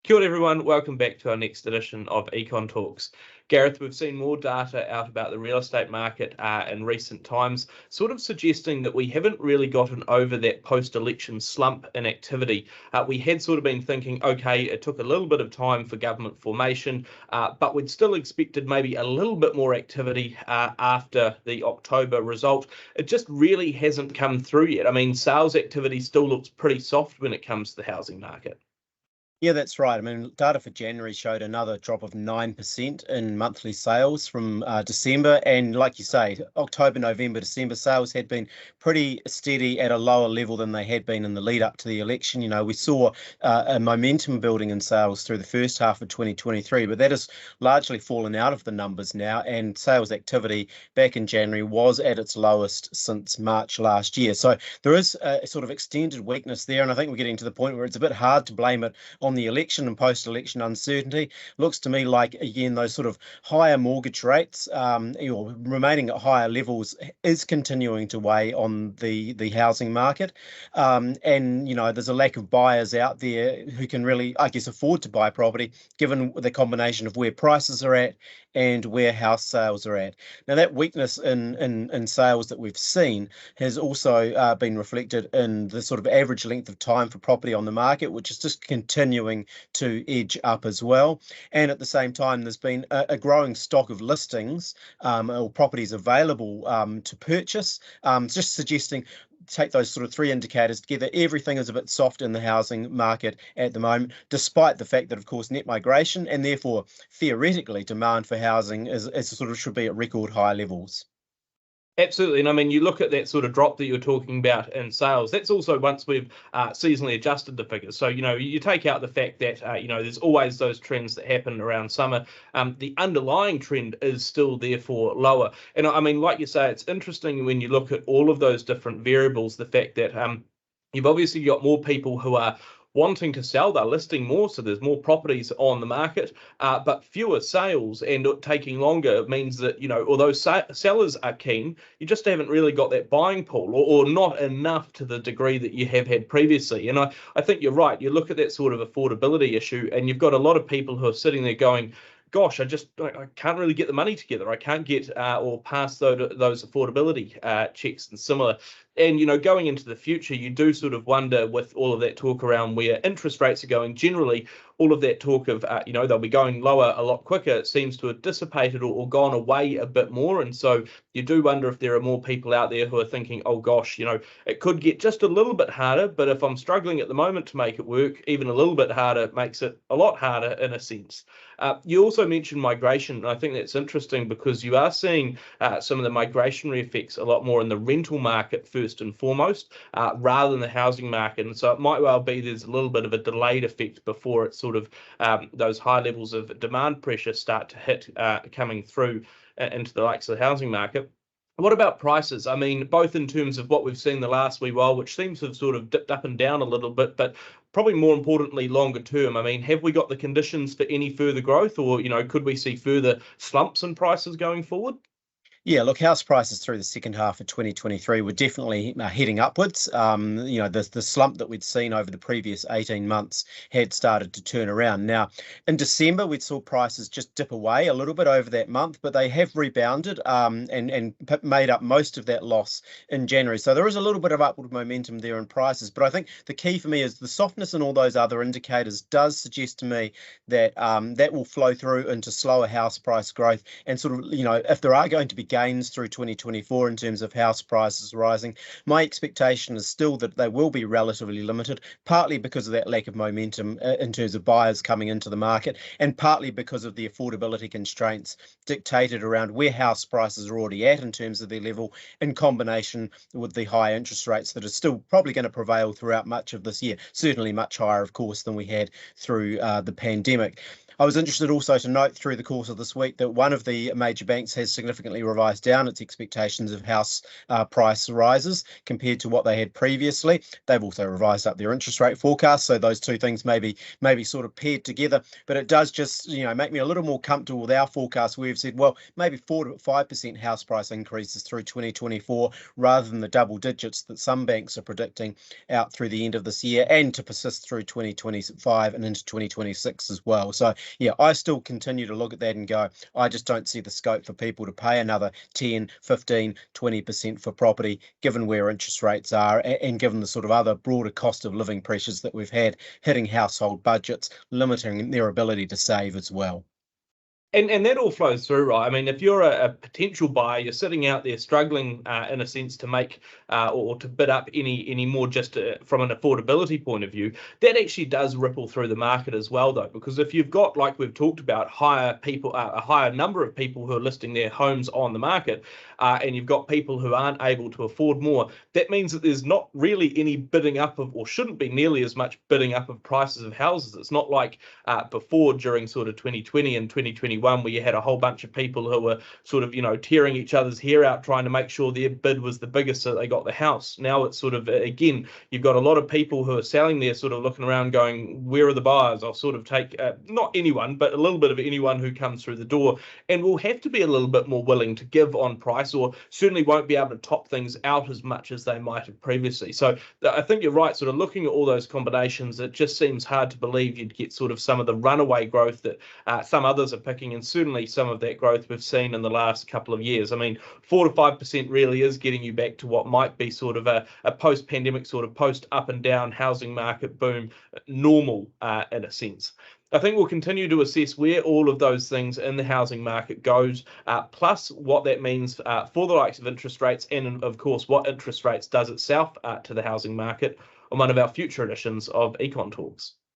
Kia ora everyone, welcome back to our next edition of Econ Talks. Gareth, we've seen more data out about the real estate market in recent times, sort of suggesting that we haven't really gotten over that post-election slump in activity. We had sort of been thinking, okay, it took a little bit of time for government formation, but we'd still expected maybe a little bit more activity after the October result. It just really hasn't come through yet. I mean, sales activity still looks pretty soft when it comes to the housing market. Yeah, that's right. I mean, data for January showed another drop of 9% in monthly sales from December. And like you say, October, November, December sales had been pretty steady at a lower level than they had been in the lead up to the election. You know, we saw a momentum building in sales through the first half of 2023, but that has largely fallen out of the numbers now. And sales activity back in January was at its lowest since March last year. So there is a sort of extended weakness there. And I think we're getting to the point where it's a bit hard to blame it on the election and post-election uncertainty. Looks to me like, again, those sort of higher mortgage rates or remaining at higher levels is continuing to weigh on the housing market. And, you know, there's a lack of buyers out there who can really, I guess, afford to buy property, given the combination of where prices are at and where house sales are at. Now, that weakness in sales that we've seen has also been reflected in the sort of average length of time for property on the market, which is just continuing to edge up as well. And at the same time, there's been a growing stock of listings or properties available to purchase, just suggesting, take those sort of three indicators together, everything is a bit soft in the housing market at the moment, despite the fact that, of course, net migration and therefore theoretically demand for housing is sort of should be at record high levels. Absolutely. And I mean, you look at that sort of drop that you're talking about in sales, that's also once we've seasonally adjusted the figures. So, you know, you take out the fact that, you know, there's always those trends that happen around summer. The underlying trend is still therefore lower. And I mean, like you say, it's interesting when you look at all of those different variables, the fact that you've obviously got more people who are wanting to sell, they're listing more, so there's more properties on the market, but fewer sales, and it taking longer means that, you know, although sellers are keen, you just haven't really got that buying pool, or not enough to the degree that you have had previously. And I think you're right. You look at that sort of affordability issue, and you've got a lot of people who are sitting there going, gosh, I can't really get the money together. I can't get or pass those affordability checks and similar. And, you know, going into the future, you do sort of wonder, with all of that talk around where interest rates are going generally, all of that talk of, you know, they'll be going lower a lot quicker, it seems to have dissipated or gone away a bit more. And so you do wonder if there are more people out there who are thinking, oh, gosh, you know, it could get just a little bit harder. But if I'm struggling at the moment to make it work, even a little bit harder makes it a lot harder in a sense. You also mentioned migration, and I think that's interesting because you are seeing some of the migrationary effects a lot more in the rental market first and foremost, rather than the housing market. And so it might well be there's a little bit of a delayed effect before it's sort of those high levels of demand pressure start to hit coming through into the likes of the housing market. What about prices? I mean, both in terms of what we've seen the last wee while, which seems to have sort of dipped up and down a little bit, but probably more importantly, longer term. I mean, have we got the conditions for any further growth, or, you know, could we see further slumps in prices going forward? Yeah, look, house prices through the second half of 2023 were definitely heading upwards. You know, the slump that we'd seen over the previous 18 months had started to turn around. Now, in December, we saw prices just dip away a little bit over that month, but they have rebounded and made up most of that loss in January. So there is a little bit of upward momentum there in prices. But I think the key for me is the softness in all those other indicators does suggest to me that that will flow through into slower house price growth. And sort of, you know, if there are going to be gains through 2024 in terms of house prices rising, my expectation is still that they will be relatively limited, partly because of that lack of momentum in terms of buyers coming into the market, and partly because of the affordability constraints dictated around where house prices are already at in terms of their level, in combination with the high interest rates that are still probably going to prevail throughout much of this year, certainly much higher, of course, than we had through the pandemic. I was interested also to note through the course of this week that one of the major banks has significantly revised down its expectations of house price rises compared to what they had previously. They've also revised up their interest rate forecast, so those two things maybe sort of paired together. But it does just make me a little more comfortable with our forecast. We've said, well, maybe 4 to 5% house price increases through 2024 rather than the double digits that some banks are predicting out through the end of this year, and to persist through 2025 and into 2026 as well. So yeah, I still continue to look at that and go, I just don't see the scope for people to pay another 10, 15, 20% for property, given where interest rates are and given the sort of other broader cost of living pressures that we've had hitting household budgets, limiting their ability to save as well. And that all flows through, right? I mean, if you're a potential buyer, you're sitting out there struggling, in a sense, to make or to bid up any more just from an affordability point of view, that actually does ripple through the market as well, though, because if you've got, like we've talked about, a higher number of people who are listing their homes on the market, and you've got people who aren't able to afford more, that means that there's not really any bidding up of, or shouldn't be nearly as much bidding up of prices of houses. It's not like before during sort of 2020 and 2021, where you had a whole bunch of people who were sort of, tearing each other's hair out trying to make sure their bid was the biggest so they got the house. Now it's sort of, again, you've got a lot of people who are selling there sort of looking around going, where are the buyers? I'll sort of take, not anyone, but a little bit of anyone who comes through the door, and will have to be a little bit more willing to give on price, or certainly won't be able to top things out as much as they might have previously. So I think you're right, sort of looking at all those combinations, it just seems hard to believe you'd get sort of some of the runaway growth that some others are picking, and certainly some of that growth we've seen in the last couple of years. I mean, 4 to 5% really is getting you back to what might be sort of a post-pandemic, sort of post up and down housing market boom normal, in a sense. I think we'll continue to assess where all of those things in the housing market goes, plus what that means for the likes of interest rates, and of course what interest rates does itself to the housing market, on one of our future editions of Econ Talks.